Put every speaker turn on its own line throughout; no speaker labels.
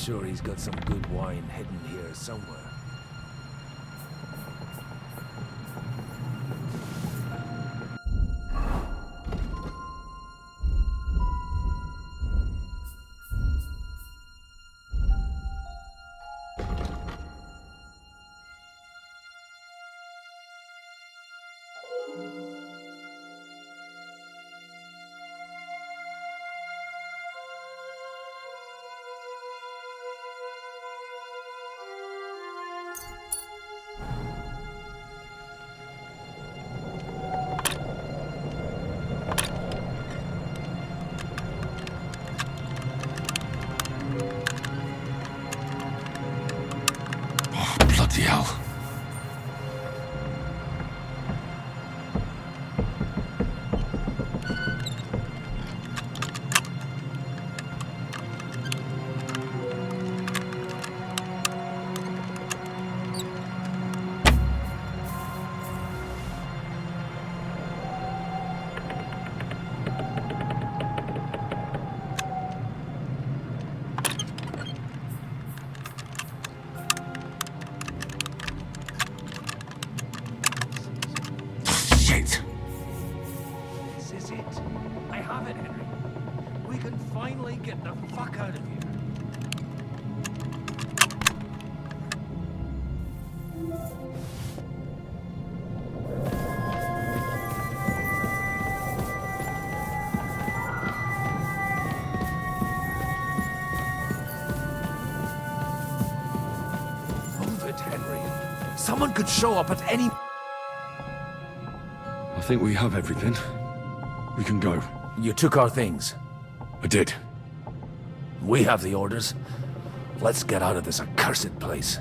sure he's got some good wine hidden here somewhere.
Bloody hell. Shit.
This is it. I have it, Henry. We can finally get the fuck out of here. Move it, Henry. Someone could show up at any...
I think we have everything. We can go.
You took our things.
I did.
We have the orders. Let's get out of this accursed place.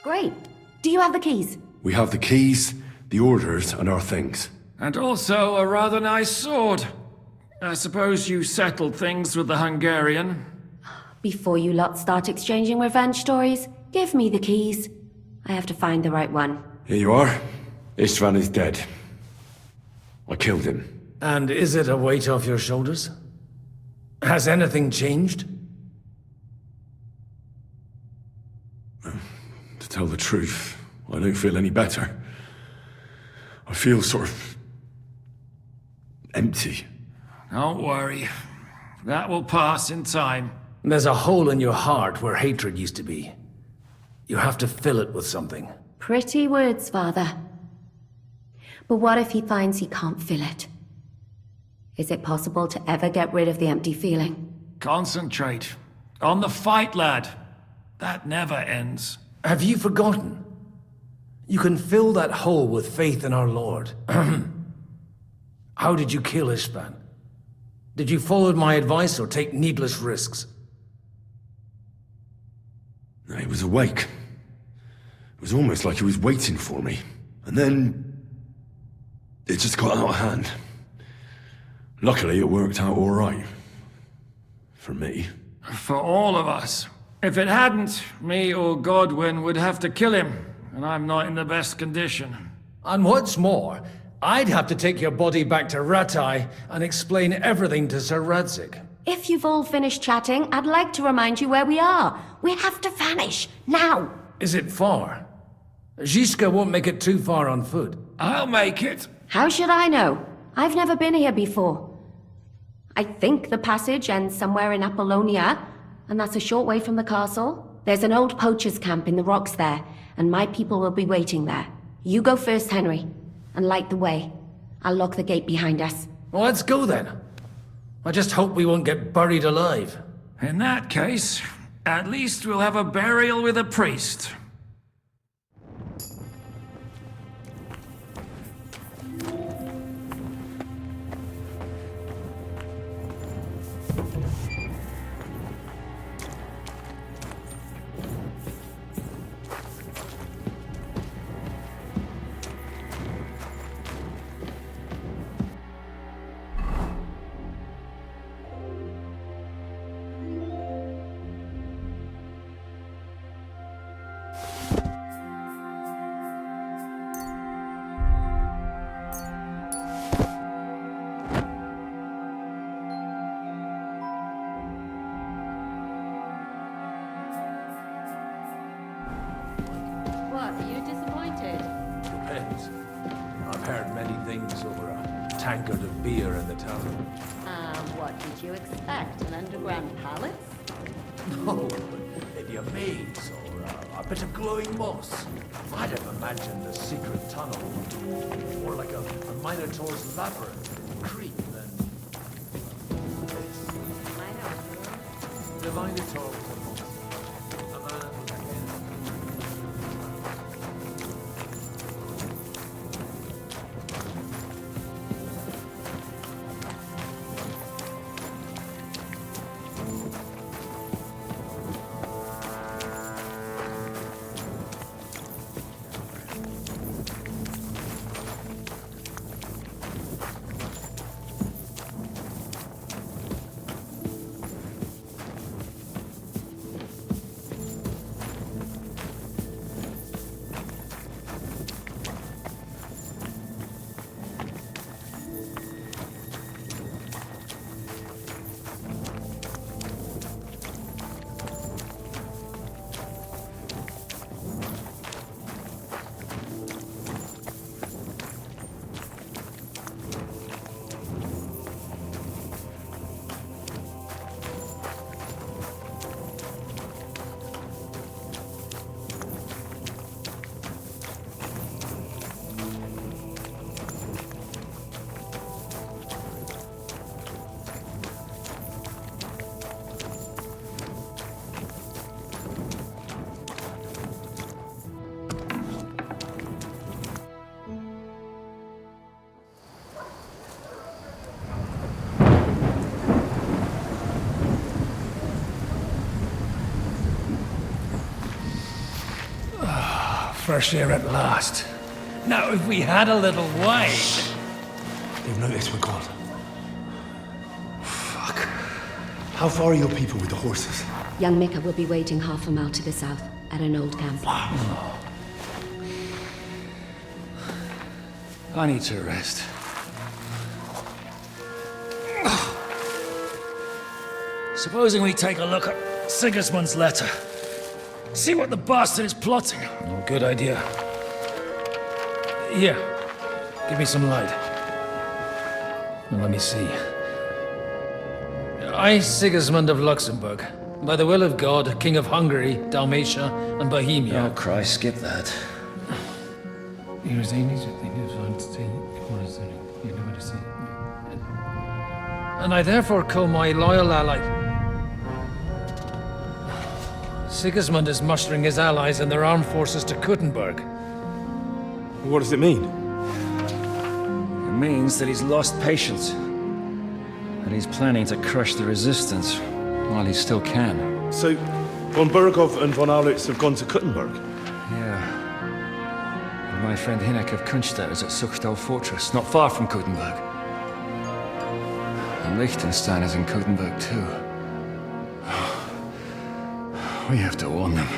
Great. Do you have the keys?
We have the keys, the orders, and our things.
And also a rather nice sword. I suppose you settled things with the Hungarian.
Before you lot start exchanging revenge stories, give me the keys. I have to find the right one.
Here you are. Istvan is dead. I killed him.
And is it a weight off your shoulders? Has anything changed?
To tell the truth, I don't feel any better. I feel sort of... empty.
Don't worry. That will pass in time.
There's a hole in your heart where hatred used to be. You have to fill it with something.
Pretty words, Father. But what if he finds he can't fill it? Is it possible to ever get rid of the empty feeling?
Concentrate. On the fight, lad. That never ends.
Have you forgotten? You can fill that hole with faith in our Lord.
How did you kill Ishban? Did you follow my advice or take needless risks?
He was awake. It was almost like he was waiting for me. And then... it just got out of hand. Luckily, it worked out all right. For me.
For all of us. If it hadn't, me or Godwin would have to kill him, and I'm not in the best condition.
And what's more, I'd have to take your body back to Ratai and explain everything to Sir Radzig.
If you've all finished chatting, I'd like to remind you where we are. We have to vanish, now!
Is it far? Zizka won't make it too far on foot.
I'll make it.
How should I know? I've never been here before. I think the passage ends somewhere in Apollonia, and that's a short way from the castle. There's an old poacher's camp in the rocks there, and my people will be waiting there. You go first, Henry, and light the way. I'll lock the gate behind us.
Well, let's go then. I just hope we won't get buried alive.
In that case, at least we'll have a burial with a priest.
What, are you disappointed?
Depends. I've heard many things over a tankard of beer in the tavern.
What did you expect? An underground palace?
No, maybe a maze or a bit of glowing moss. I'd have imagined a secret tunnel. More like a Minotaur's labyrinth, creep than this.
I know.
The Minotaur was a monster. A man with a head. Fresh air at last. Now, if we had a little wine...
They've noticed we're gone. Fuck. How far are your people with the horses?
Young Mika will be waiting half a mile to the south, at an old camp.
I need to rest. Supposing we take a look at Sigismund's letter. See what the bastard is plotting. Oh, good idea. Here, give me some light. Now, let me see. I, Sigismund of Luxembourg, by the will of God, King of Hungary, Dalmatia, and Bohemia.
Oh, Christ, skip that.
And I therefore call my loyal ally... Sigismund is mustering his allies and their armed forces to Kuttenberg.
What does it mean?
It
means that he's lost patience. And he's planning to crush the resistance while he still can.
So, von Burgov and von Aulitz have gone to Kuttenberg?
Yeah. And my friend Hinek of Kunstadt is at Suchtal Fortress, not far from Kuttenberg. And Liechtenstein is in Kuttenberg too. We have to warn them.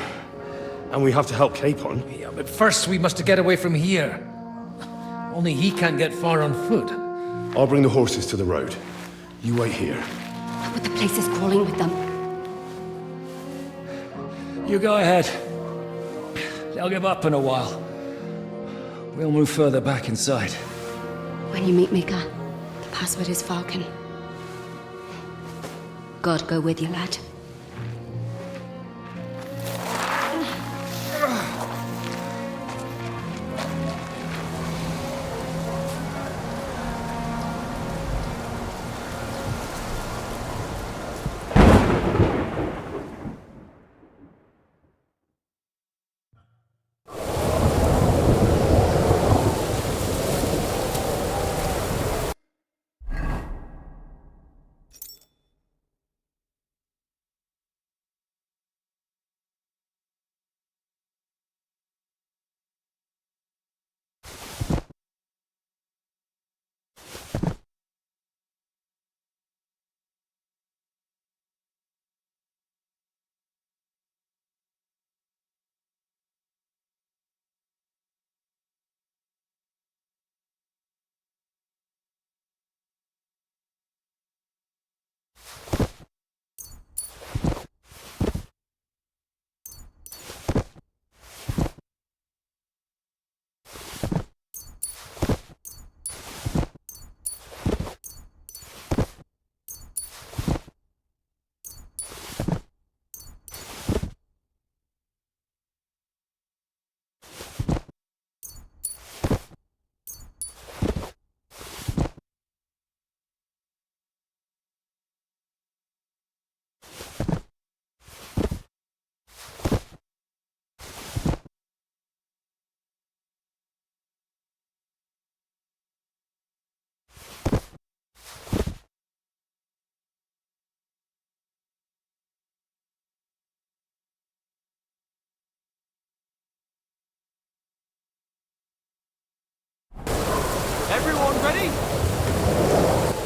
And we have to help Capon.
Yeah, but first we must get away from here. Only he can't get far on foot.
I'll bring the horses to the road. You wait here.
But the place is crawling with them.
You go ahead. They'll give up in a while. We'll move further back inside.
When you meet Mika, the password is Falcon. God go with you, lad.
Everyone ready?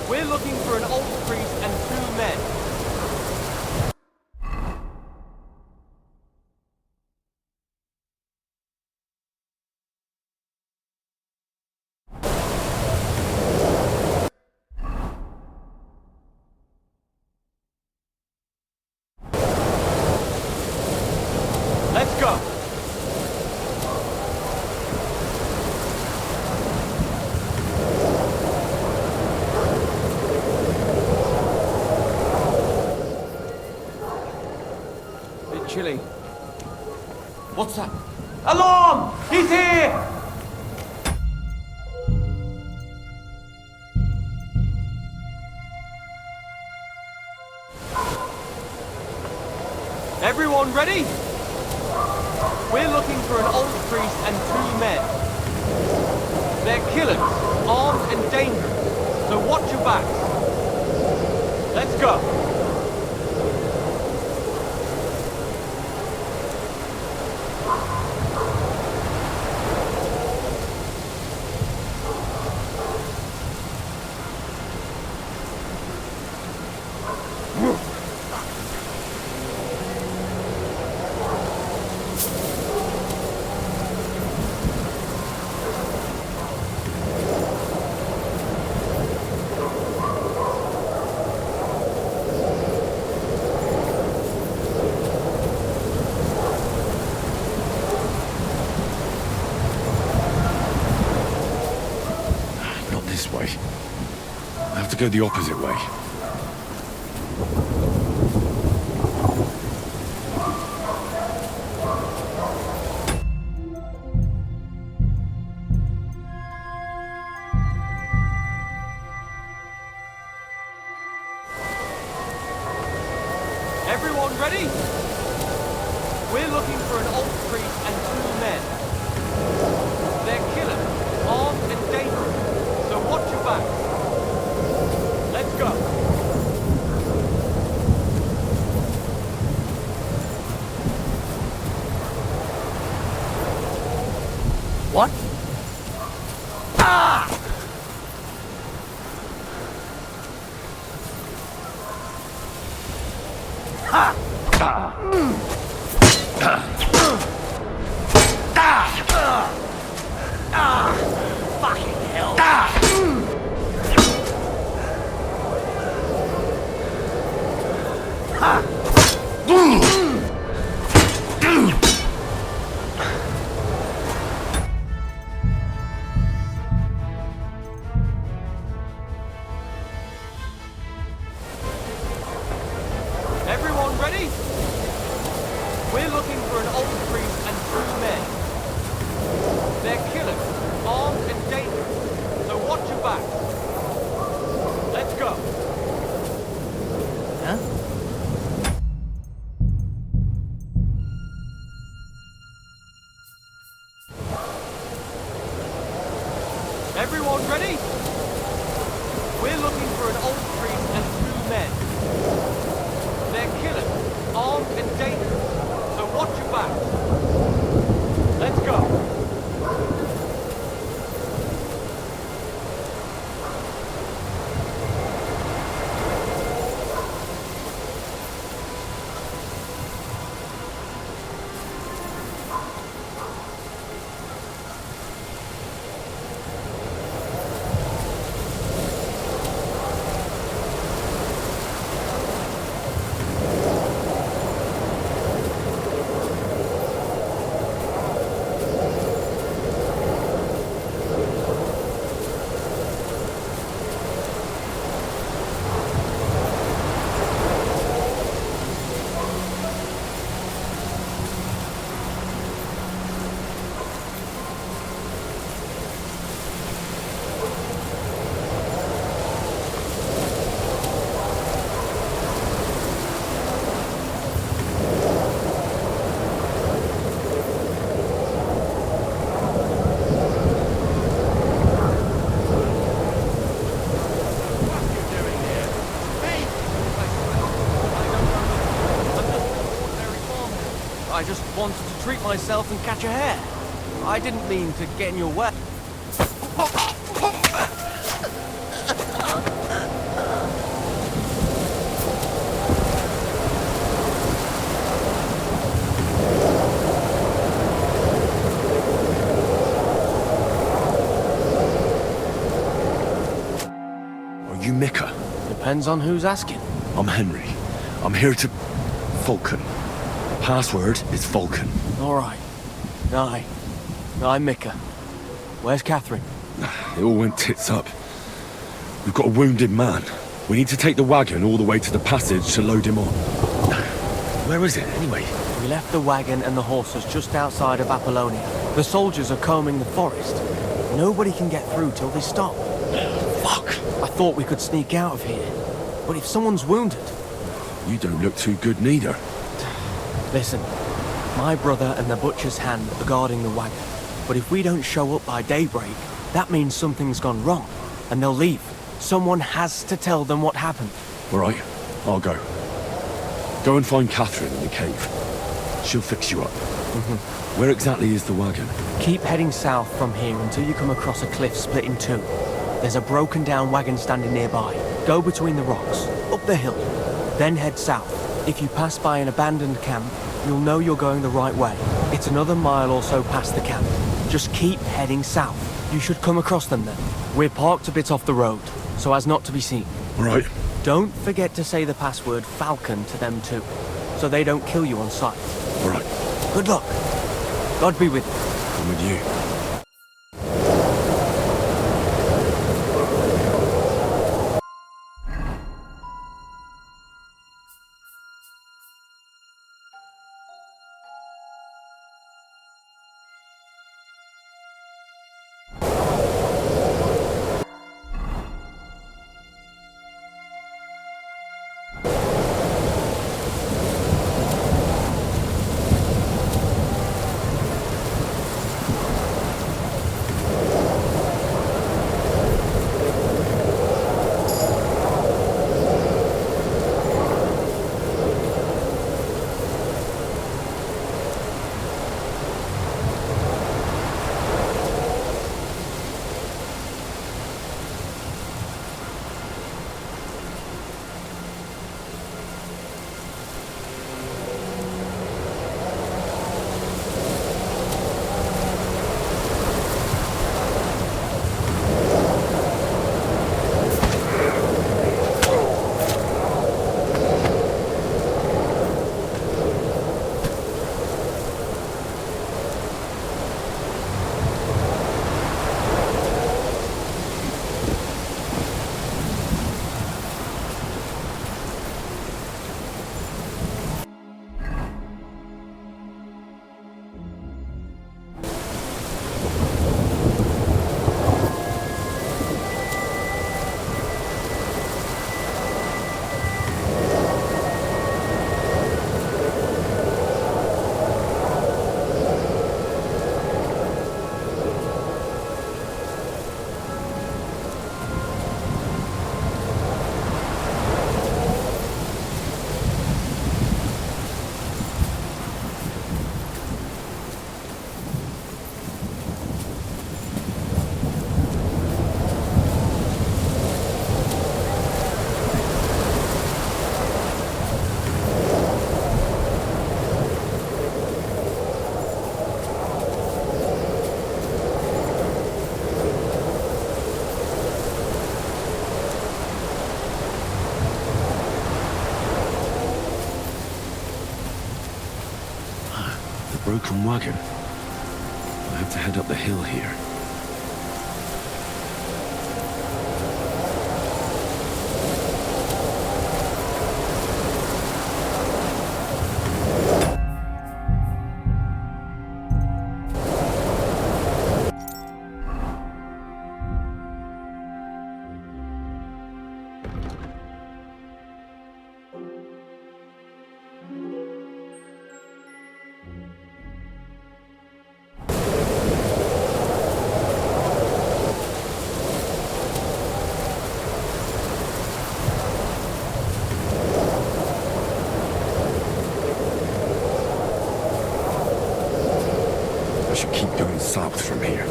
We're looking for an old priest and 2 men. Let's go. Chilly. What's that? Alarm! He's here! Everyone ready? We're looking for an old priest and 2 men. They're killers, armed and dangerous, so watch your backs. Let's go.
Go the opposite way.
Everyone ready? We're looking for an old priest and 2 men. They're killers, armed and dangerous, so watch
What? Ah! Ha! Ah! Fucking hell!
Everyone ready? We're looking for an old priest and 2 men. They're killers, armed and dangerous, so watch your back. Let's go.
Huh?
Everyone ready? We're looking for an old priest and 2 men. They're killers, armed and dangerous, so watch your back. Let's go. I just wanted to treat myself and catch a hare. I didn't mean to get in your way.
Are you Mika?
Depends on who's asking.
I'm Henry. I'm here to... Vulcan. The password is Vulcan.
All right. I'm Mika. Where's Catherine?
It all went tits up. We've got a wounded man. We need to take the wagon all the way to the passage to load him on. Where is it, anyway?
We left the wagon and the horses just outside of Apollonia. The soldiers are combing the forest. Nobody can get through till they stop.
Fuck!
I thought we could sneak out of here. But if someone's wounded...
You don't look too good neither.
Listen, my brother and the butcher's hand are guarding the wagon. But if we don't show up by daybreak, that means something's gone wrong. And they'll leave. Someone has to tell them what happened.
All right, I'll go. Go and find Catherine in the cave. She'll fix you up. Where exactly is the wagon?
Keep heading south from here until you come across a cliff split in two. There's a broken down wagon standing nearby. Go between the rocks, up the hill, then head south. If you pass by an abandoned camp, you'll know you're going the right way. It's another mile or so past the camp. Just keep heading south. You should come across them then. We're parked a bit off the road, so as not to be seen.
All right.
Don't forget to say the password Falcon to them too, so they don't kill you on sight.
All right.
Good luck. God be with you.
I'm with you. broken wagon. I have to head up the hill here. I should keep going south from here.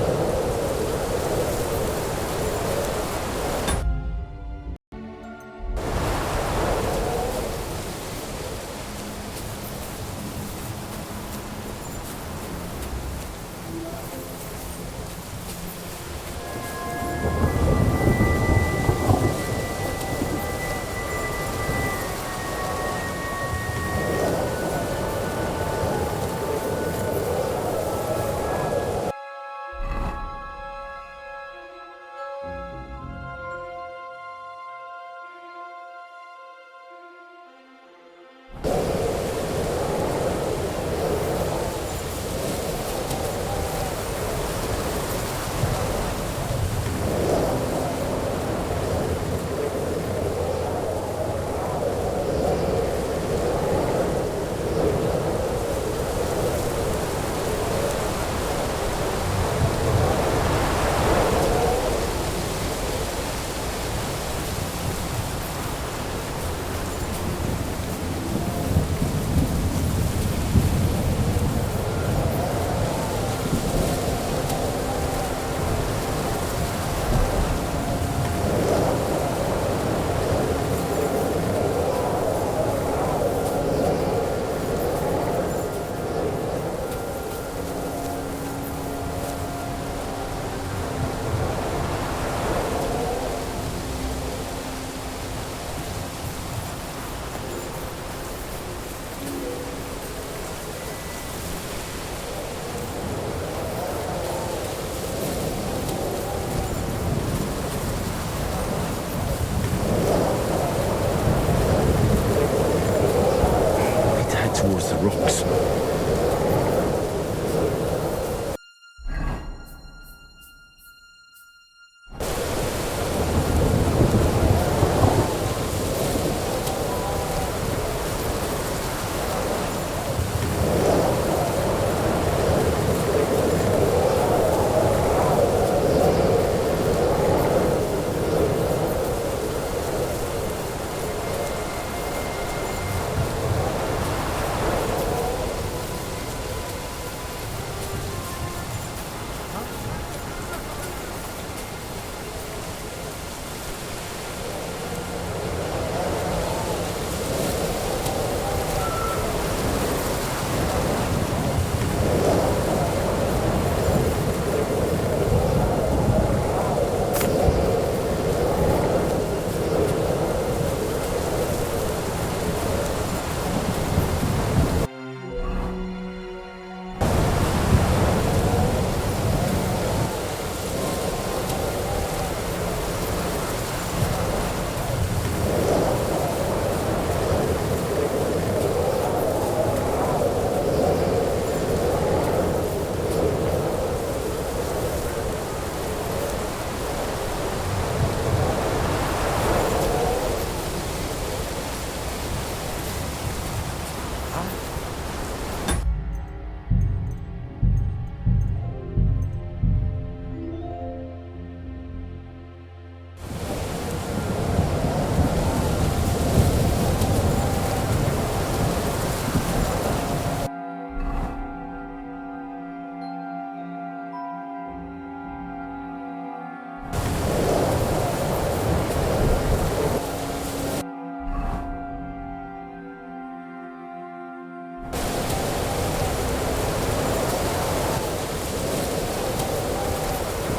Towards the rocks.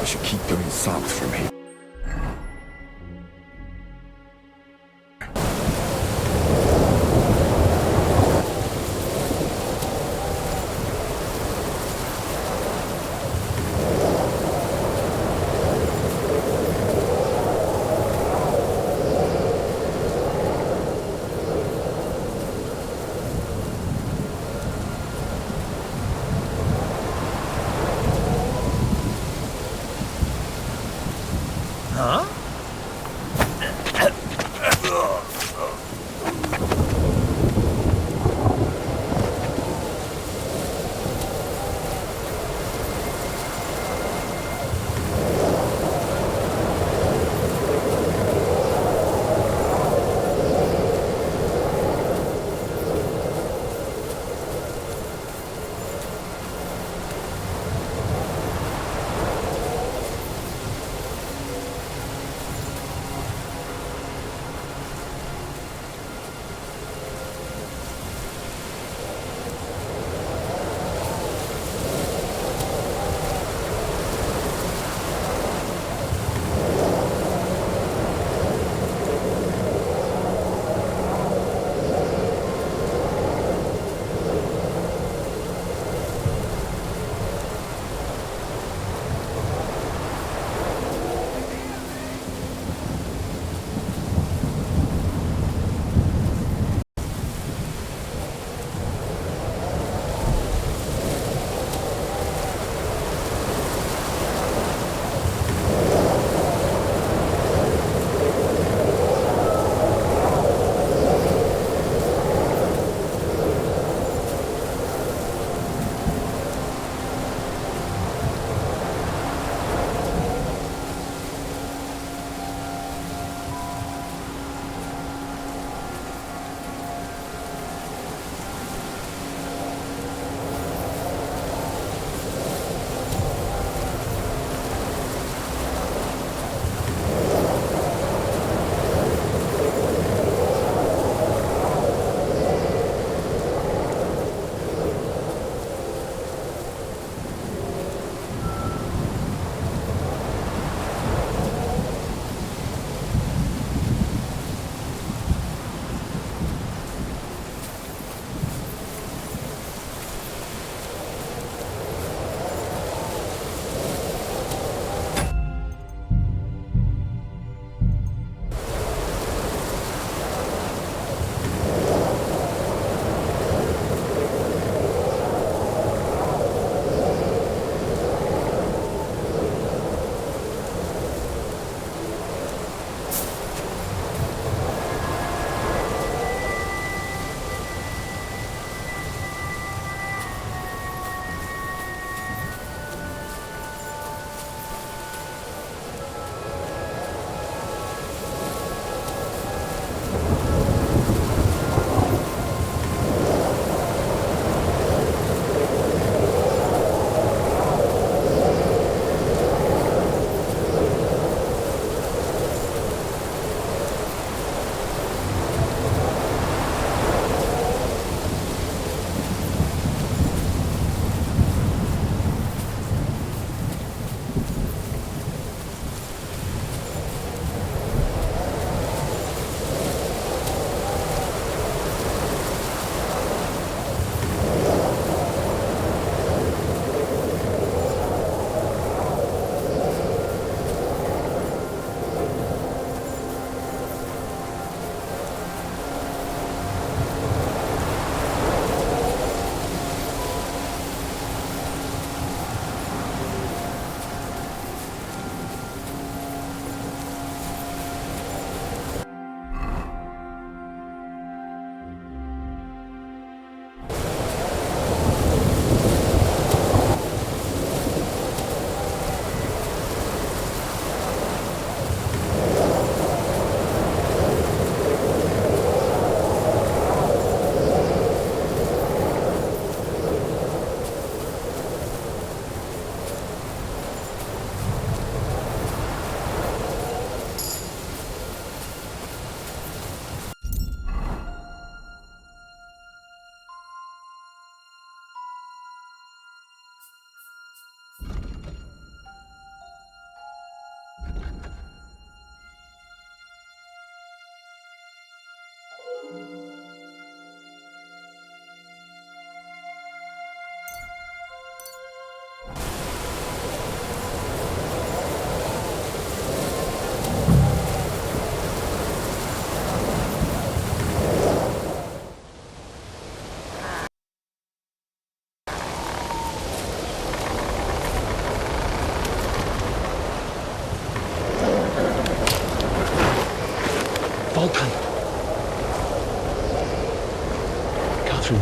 I should keep going south from here.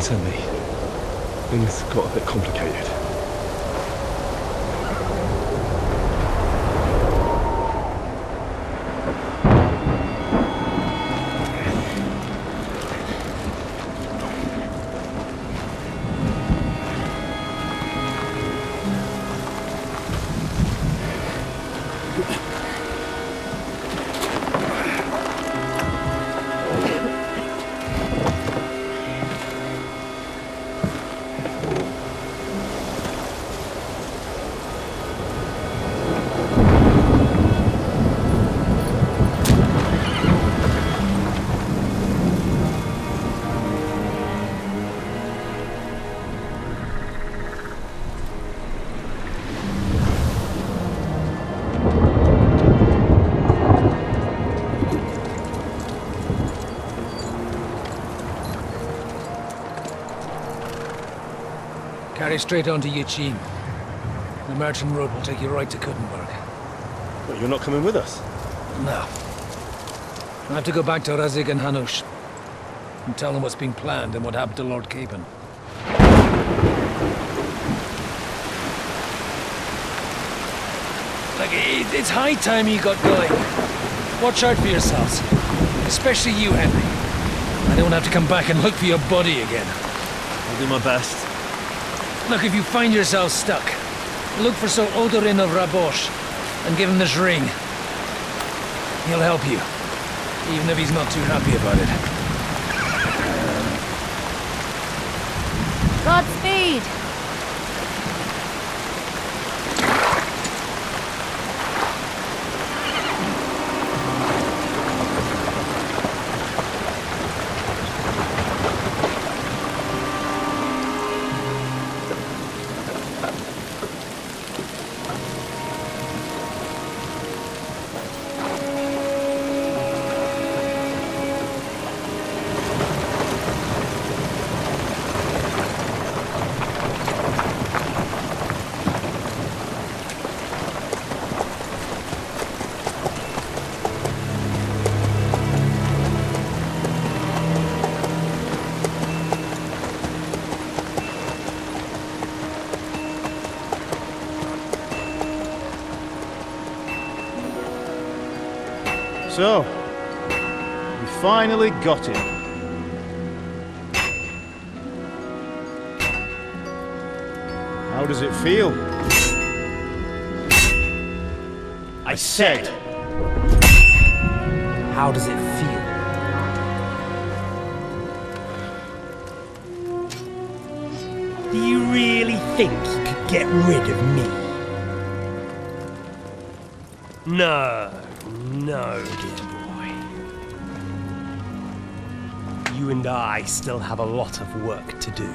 sent me. Things got a bit complicated.
Carry straight on to Yuqin. The merchant road will take you right to Kuttenberg.
But you're not coming with us?
No. I have to go back to Razik and Hanush and tell them what's been planned and what happened to Lord Capon. It's high time you got going. Watch out for yourselves. Especially you, Henry. I don't have to come back and look for your body again.
I'll do my best.
Look, if you find yourself stuck, look for Sir Odorin of Rabosh and give him this ring. He'll help you, even if he's not too happy about it.
Godspeed!
So, we finally got him. How does it feel? I said, how does it feel?
Do you really think you could get rid of me? No, dear boy. You and I still have a lot of work to do.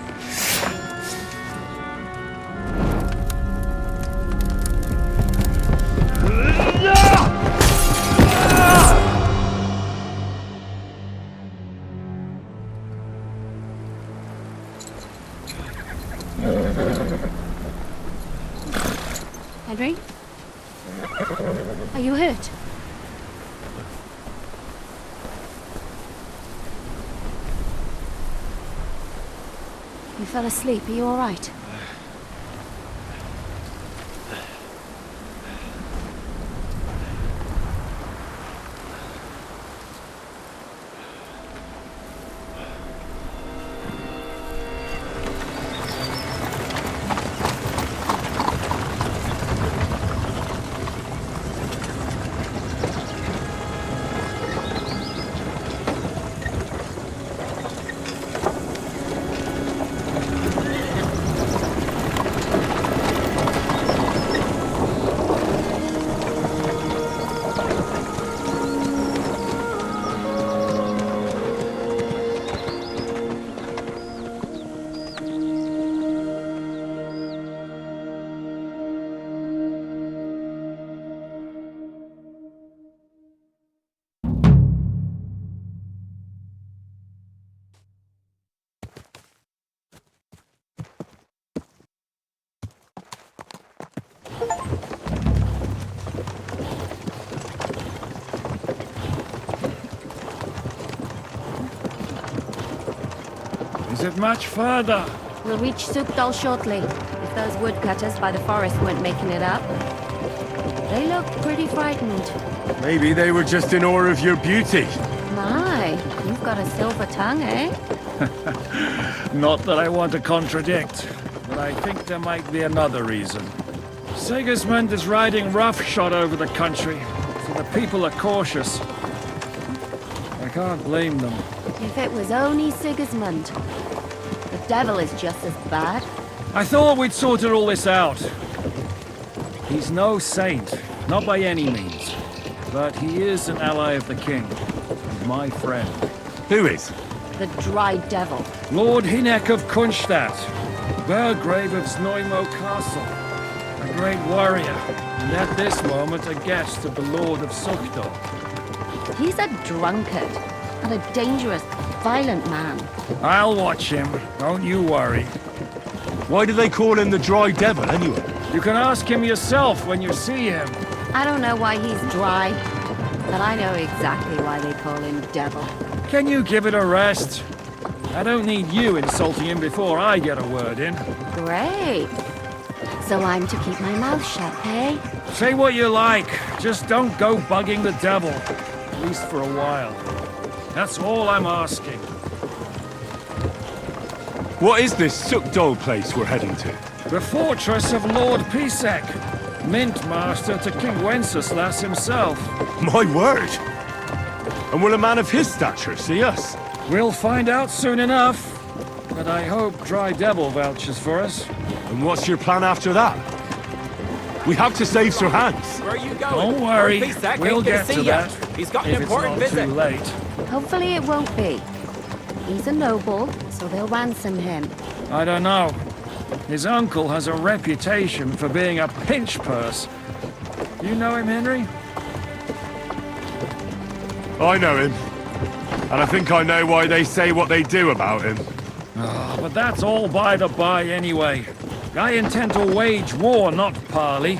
Henry? Are you hurt? You fell asleep. Are you all right?
it much further?
We'll reach Sukdal shortly, if those woodcutters by the forest weren't making it up. They look pretty frightened.
Maybe they were just in awe of your beauty.
My, you've got a silver tongue, eh?
Not that I want to contradict, but I think there might be another reason. Sigismund is riding roughshod over the country, so the people are cautious. I can't blame them.
If it was only Sigismund. The devil is just as bad.
I thought we'd sorted all this out. He's no saint, not by any means. But he is an ally of the king, and my friend.
Who is?
The dry devil.
Lord Hynek of Kunstadt, Burgrave of Znojmo Castle. A great warrior, and at this moment a guest of the Lord of Sukdal.
He's a drunkard, and a dangerous, violent man.
I'll watch him, don't you worry.
Why do they call him the Dry Devil, anyway?
You can ask him yourself when you see him.
I don't know why he's dry, but I know exactly why they call him devil.
Can you give it a rest? I don't need you insulting him before I get a word in.
Great. So I'm to keep my mouth shut, eh?
Say what you like, just don't go bugging the devil. At least for a while. That's all I'm asking.
What is this Sukdal place we're heading to?
The fortress of Lord Pisek, Mint Master to King Wenceslas himself.
My word! And will a man of his stature see us?
We'll find out soon enough. But I hope Dry Devil vouches for us.
And what's your plan after that? We have to save Sir Hans.
Where are you going?
Don't worry,
Lord Pisek
we'll
ain't gonna
get
see
to
ya.
that.
He's got an
if
important
it's not
visit.
too late.
Hopefully it won't be. He's a noble, so they'll ransom him.
I don't know. His uncle has a reputation for being a pinch purse. You know him, Henry?
I know him. And I think I know why they say what they do about him.
Oh, but that's all by the by anyway. I intend to wage war, not parley.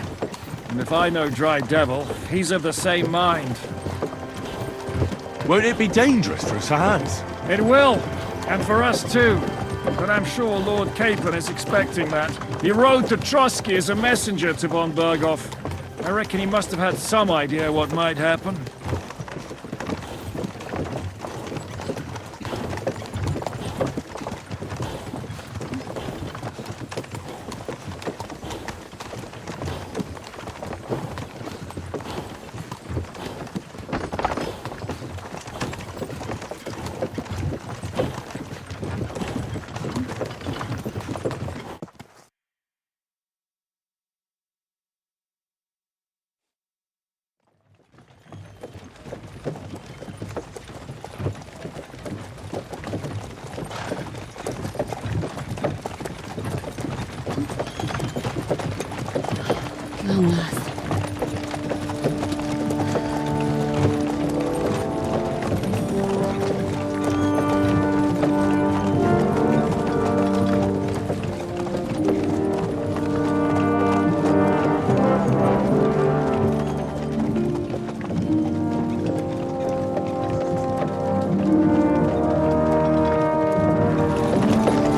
And if I know Dry Devil, he's of the same mind.
Won't it be dangerous for Sir Hans?
It will, and for us too. But I'm sure Lord Capon is expecting that. He rode to Trotsky as a messenger to von Berghoff. I reckon he must have had some idea what might happen.
Long last.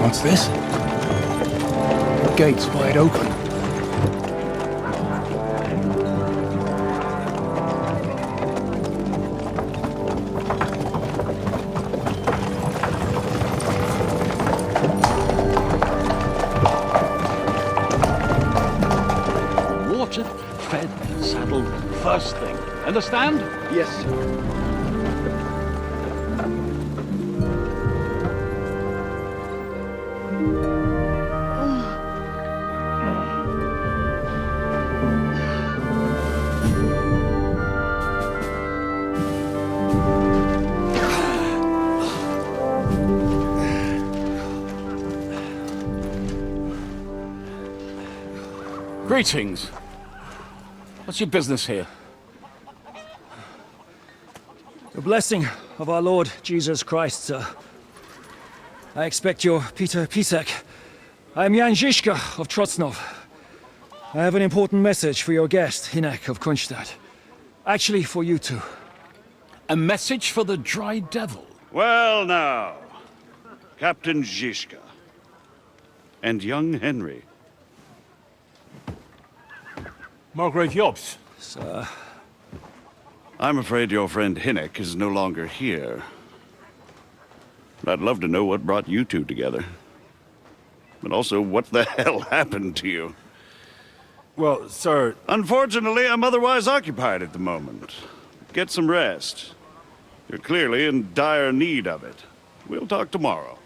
What's this? The gate's wide open.
Watered, fed, saddled, first thing. Understand?
Yes, sir.
Greetings. What's your business here?
The blessing of our Lord Jesus Christ, sir. I expect you're Peter Pisek. I am Jan Žižka of Trocnov. I have an important message for your guest, Hynek of Kunstadt. Actually, for you two.
A message for the Dry Devil?
Well, now.
Captain Zizka, and young Henry.
Margrave Jobs.
Sir.
I'm afraid your friend Hinnick is no longer here. But I'd love to know what brought you two together. But also, what the hell happened to you?
Well, sir...
Unfortunately, I'm otherwise occupied at the moment. Get some rest. You're clearly in dire need of it. We'll talk tomorrow.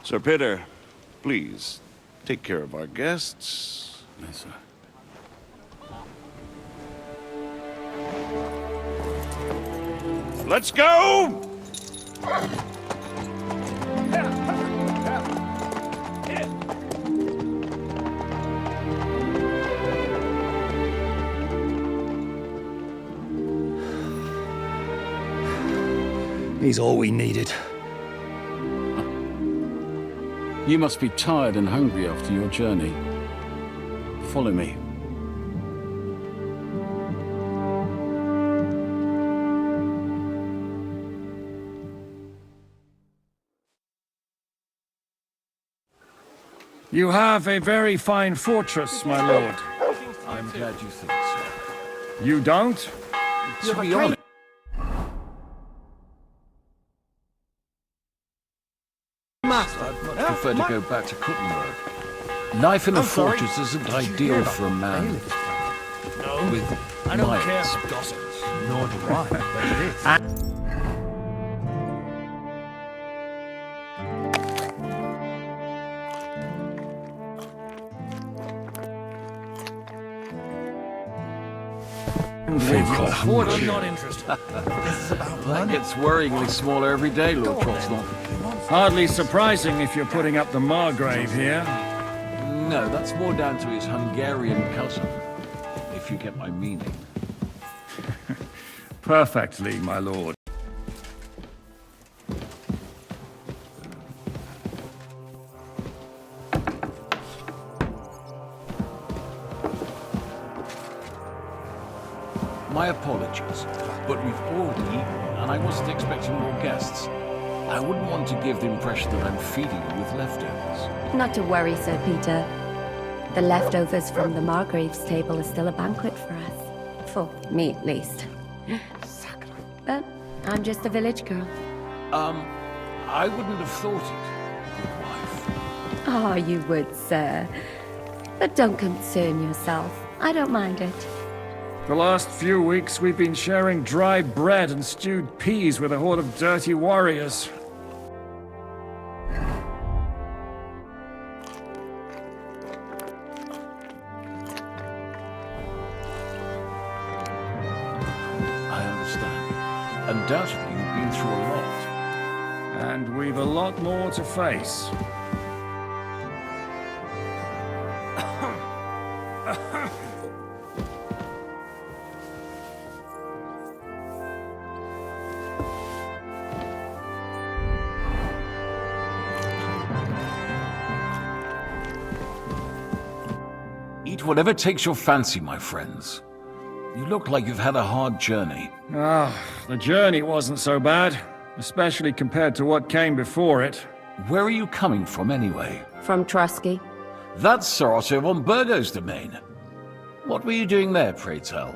Sir Peter, please, take care of our guests.
Yes, sir.
Let's go!
He's all we needed.
You must be tired and hungry after your journey. Follow me.
You have a very fine fortress, my lord.
I'm glad you think so.
You don't?
To be honest... I'd much prefer to go back to Kuttenberg. Life in a fortress isn't ideal for a man with
I don't care
miles.
for gossips. Nor do I, but it is. I'm not interested. This is about
That gets worryingly smaller every day, Lord Trotsnov.
Hardly surprising if you're putting up the Margrave here.
No, that's more down to his Hungarian cousin, if you get my meaning.
Perfectly, my lord.
My apologies, but we've already eaten, and I wasn't expecting more guests. I wouldn't want to give the impression that I'm feeding you with leftovers.
Not to worry, Sir Peter. The leftovers from the Margrave's table are still a banquet for us. For me, at least. But I'm just a village girl.
I wouldn't have thought it, good wife.
Oh, you would, sir. But don't concern yourself. I don't mind it.
The last few weeks we've been sharing dry bread and stewed peas with a horde of dirty warriors.
I understand. Undoubtedly, you've been through a lot.
And we've a lot more to face.
Eat whatever takes your fancy, my friends. You look like you've had a hard journey.
Ah, the journey wasn't so bad, especially compared to what came before it.
Where are you coming from, anyway?
From Trusky.
That's Sir Otto von Burgo's domain. What were you doing there, pray tell?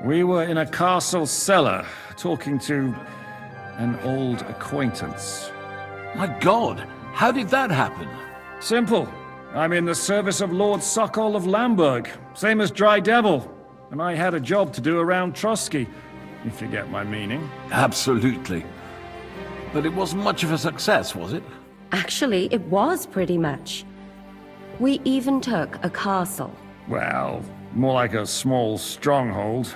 We were in a castle cellar, talking to an old acquaintance.
My God, how did that happen?
Simple. I'm in the service of Lord Sokol of Lamberg, same as Dry Devil. And I had a job to do around Trusky, if you get my meaning.
Absolutely. But it wasn't much of a success, was it?
Actually, it was pretty much. We even took a castle.
Well, more like a small stronghold.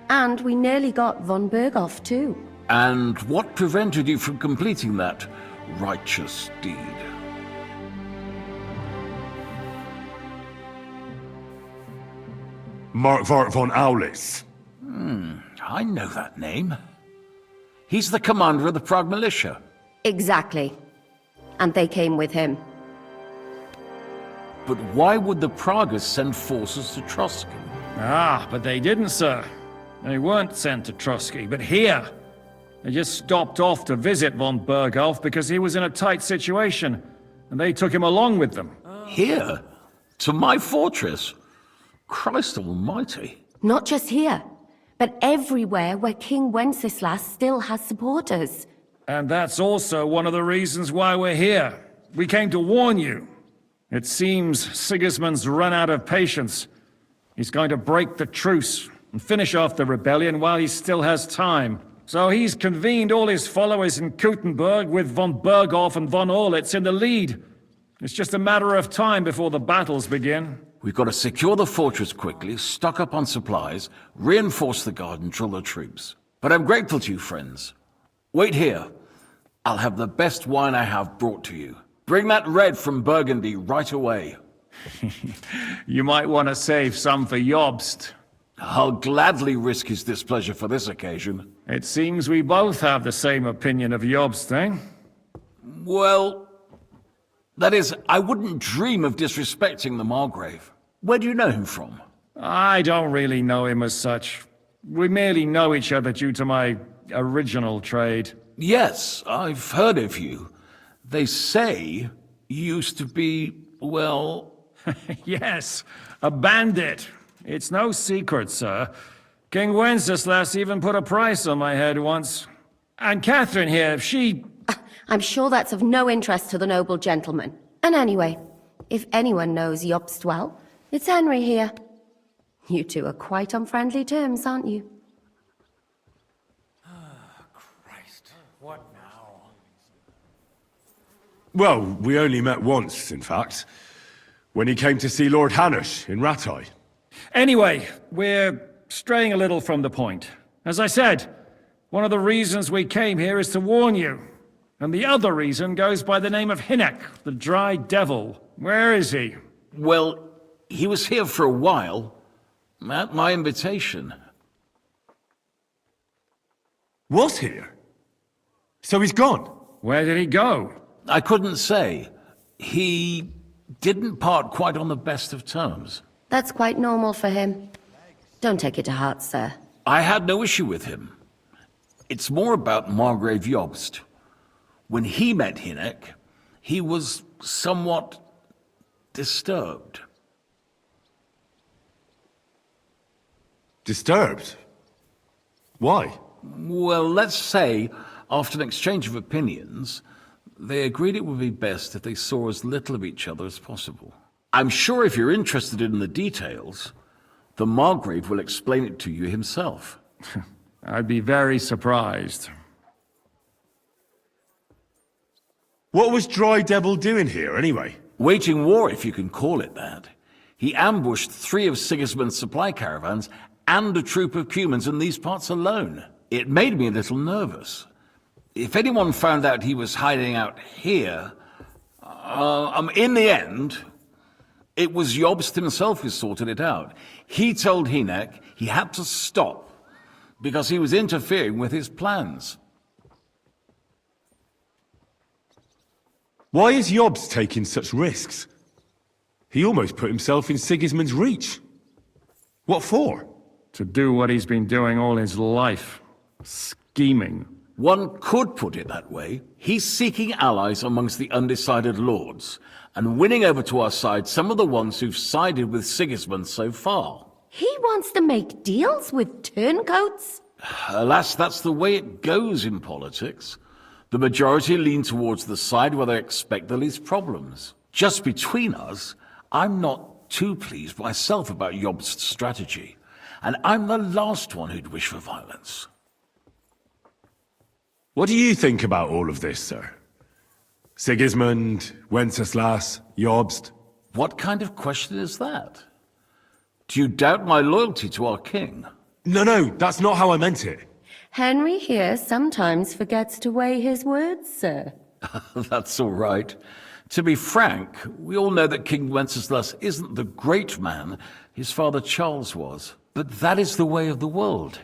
And we nearly got von Berghoff, too.
And what prevented you from completing that righteous deed?
Markvart von Aulis.
I know that name. He's the commander of the Prague militia.
Exactly. And they came with him.
But why would the Praguers send forces to Trusky?
Ah, but they didn't, sir. They weren't sent to Trusky, but here. They just stopped off to visit von Berghoff because he was in a tight situation, and they took him along with them.
Here? To my fortress? Christ almighty.
Not just here, but everywhere where King Wenceslas still has supporters.
And that's also one of the reasons why we're here. We came to warn you. It seems Sigismund's run out of patience. He's going to break the truce and finish off the rebellion while he still has time. So he's convened all his followers in Kuttenberg with von Berghoff and von Orlitz in the lead. It's just a matter of time before the battles begin.
We've got to secure the fortress quickly, stock up on supplies, reinforce the guard and drill the troops. But I'm grateful to you, friends. Wait here. I'll have the best wine I have brought to you. Bring that red from Burgundy right away.
You might want to save some for Jobst.
I'll gladly risk his displeasure for this occasion.
It seems we both have the same opinion of Jobst, eh?
Well, that is, I wouldn't dream of disrespecting the Margrave. Where do you know him from?
I don't really know him as such. We merely know each other due to my original trade.
Yes, I've heard of you. They say you used to be, well...
Yes, a bandit. It's no secret, sir. King Wenceslas even put a price on my head once. And Catherine here, she...
I'm sure that's of no interest to the noble gentleman. And anyway, if anyone knows Jobst well, it's Henry here. You two are quite on friendly terms, aren't you?
Christ, what now?
Well, we only met once, in fact. When he came to see Lord Hanush in Rattay.
Anyway, we're straying a little from the point. As I said, one of the reasons we came here is to warn you. And the other reason goes by the name of Hinek, the Dry Devil. Where is he?
Well, he was here for a while, at my invitation.
Was here? So he's gone?
Where did he go?
I couldn't say. He didn't part quite on the best of terms.
That's quite normal for him. Don't take it to heart, sir.
I had no issue with him. It's more about Margrave Jobst. When he met Hinek, he was somewhat disturbed.
Disturbed? Why?
Well, let's say, after an exchange of opinions, they agreed it would be best if they saw as little of each other as possible. I'm sure if you're interested in the details, the Margrave will explain it to you himself.
I'd be very surprised.
What was Dry Devil doing here, anyway?
Waging war, if you can call it that. He ambushed 3 of Sigismund's supply caravans and a troop of Cumans in these parts alone. It made me a little nervous. If anyone found out he was hiding out here, in the end, it was Jobst himself who sorted it out. He told Hinek he had to stop because he was interfering with his plans.
Why is Jobst taking such risks? He almost put himself in Sigismund's reach. What for?
To do what he's been doing all his life. Scheming.
One could put it that way. He's seeking allies amongst the undecided lords, and winning over to our side some of the ones who've sided with Sigismund so far.
He wants to make deals with turncoats?
Alas, that's the way it goes in politics. The majority lean towards the side where they expect the least problems. Just between us, I'm not too pleased myself about Jobst's strategy, and I'm the last one who'd wish for violence.
What do you think about all of this, sir? Sigismund, Wenceslas, Jobst?
What kind of question is that? Do you doubt my loyalty to our king?
No, that's not how I meant it.
Henry here sometimes forgets to weigh his words, sir.
That's all right. To be frank, we all know that King Wenceslas isn't the great man his father Charles was. But that is the way of the world.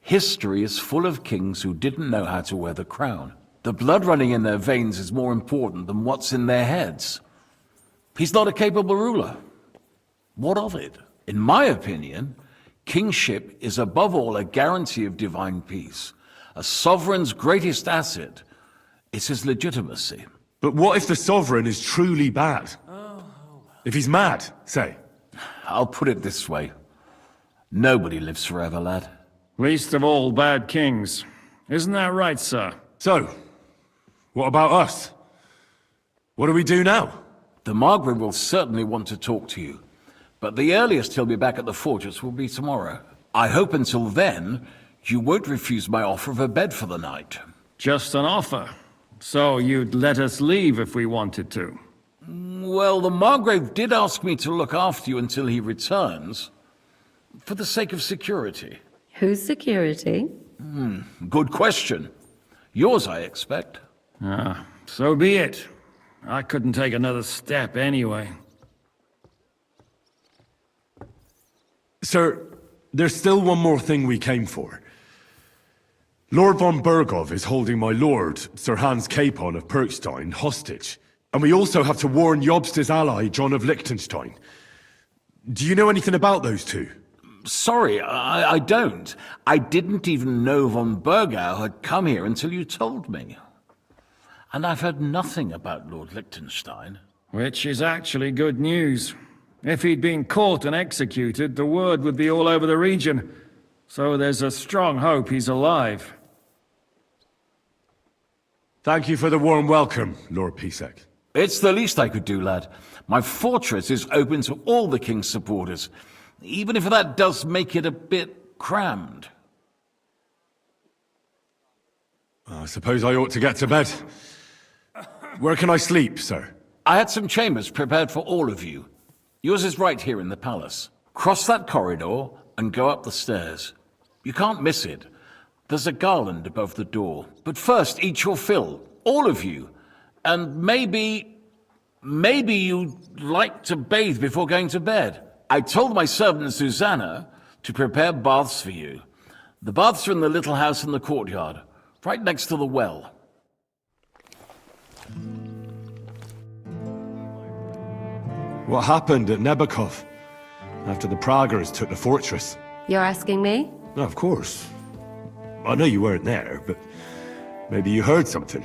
History is full of kings who didn't know how to wear the crown. The blood running in their veins is more important than what's in their heads. He's not a capable ruler. What of it? In my opinion, kingship is above all a guarantee of divine peace, A sovereign's greatest asset is his legitimacy.
But what if the Sovereign is truly bad? If he's mad, say?
I'll put it this way. Nobody lives forever, lad.
Least of all bad kings. Isn't that right, sir?
So, what about us? What do we do now?
The Margrave will certainly want to talk to you, but the earliest he'll be back at the fortress will be tomorrow. I hope until then, you won't refuse my offer of a bed for the night.
Just an offer. So you'd let us leave if we wanted to?
Well, the Margrave did ask me to look after you until he returns, for the sake of security.
Whose security?
Good question. Yours, I expect.
Ah, so be it. I couldn't take another step anyway.
Sir, there's still one more thing we came for. Lord von Bergov is holding my lord, Sir Hans Capon of Perkstein, hostage. And we also have to warn Jobst's ally, John of Liechtenstein. Do you know anything about those two?
Sorry, I don't. I didn't even know von Bergau had come here until you told me. And I've heard nothing about Lord Liechtenstein.
Which is actually good news. If he'd been caught and executed, the word would be all over the region. So there's a strong hope he's alive.
Thank you for the warm welcome, Lord Pisek.
It's the least I could do, lad. My fortress is open to all the king's supporters, even if that does make it a bit crammed.
I suppose I ought to get to bed. Where can I sleep, sir?
I had some chambers prepared for all of you. Yours is right here in the palace. Cross that corridor and go up the stairs. You can't miss it. There's a garland above the door. But first, eat your fill. All of you. And maybe you'd like to bathe before going to bed. I told my servant Susanna to prepare baths for you. The baths are in the little house in the courtyard, right next to the well.
What happened at Nebakov after the Praguers took the fortress?
You're asking me?
No, of course. I know you weren't there, but maybe you heard something.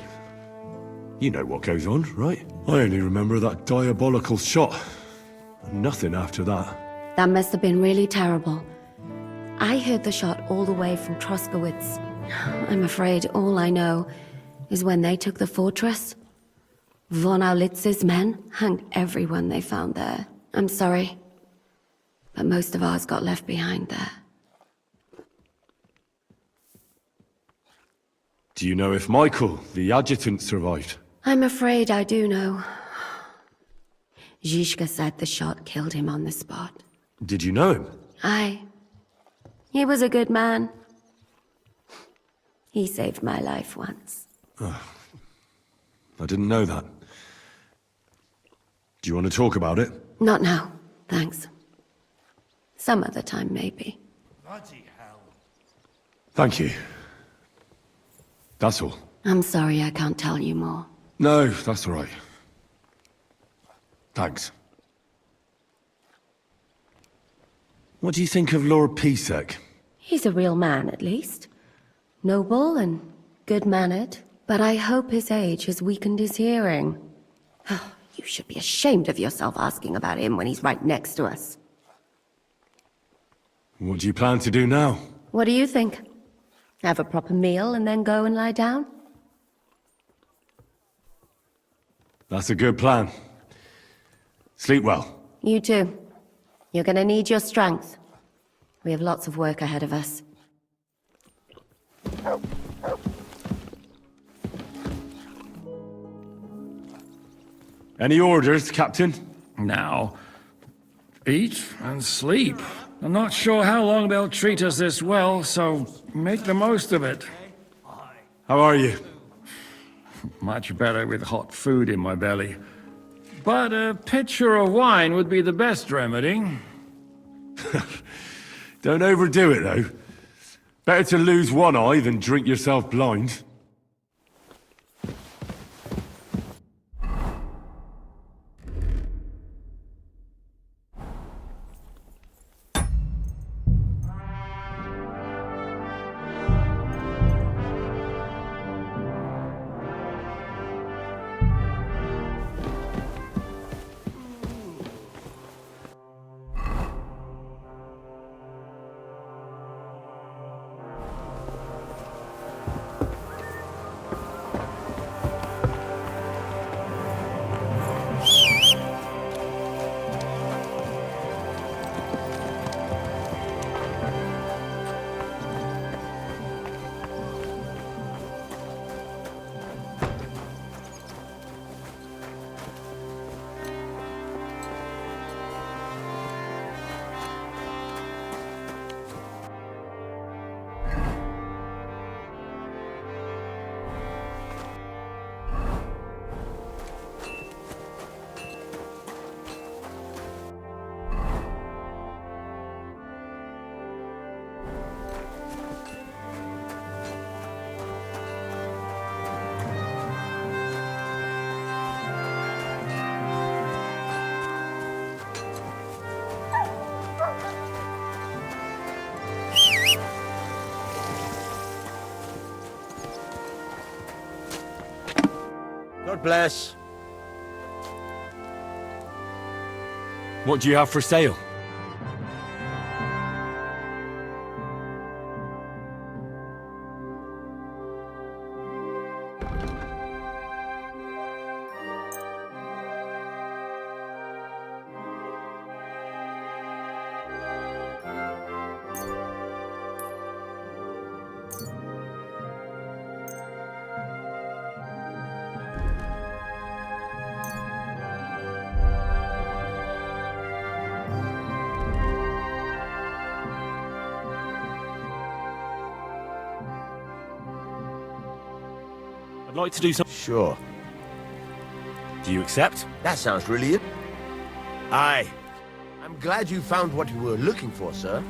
You know what goes on, right? I only remember that diabolical shot. And nothing after that.
That must have been really terrible. I heard the shot all the way from Troskowitz. I'm afraid all I know is when they took the fortress, von Aulitz's men hanged everyone they found there. I'm sorry, but most of ours got left behind there.
Do you know if Michael, the adjutant, survived?
I'm afraid I do know. Zizka said the shot killed him on the spot.
Did you know him?
Aye. He was a good man. He saved my life once.
Oh, I didn't know that. Do you want to talk about it?
Not now, thanks. Some other time, maybe.
Bloody hell.
Thank you. That's all.
I'm sorry I can't tell you more.
No, that's all right. Thanks. What do you think of Lord Pisek?
He's a real man, at least. Noble and good-mannered. But I hope his age has weakened his hearing. You should be ashamed of yourself asking about him when he's right next to us.
What do you plan to do now?
What do you think? Have a proper meal and then go and lie down?
That's a good plan. Sleep well.
You too. You're gonna need your strength. We have lots of work ahead of us.
Any orders, Captain?
Now, eat and sleep. I'm not sure how long they'll treat us this well, so make the most of it.
How are you?
Much better with hot food in my belly. But a pitcher of wine would be the best remedy.
Don't overdo it, though. Better to lose one eye than drink yourself blind.
bless.
What do you have for sale? I'd like to do something.
Sure.
Do you accept?
That sounds really... Aye. I'm glad you found what you were looking for, sir.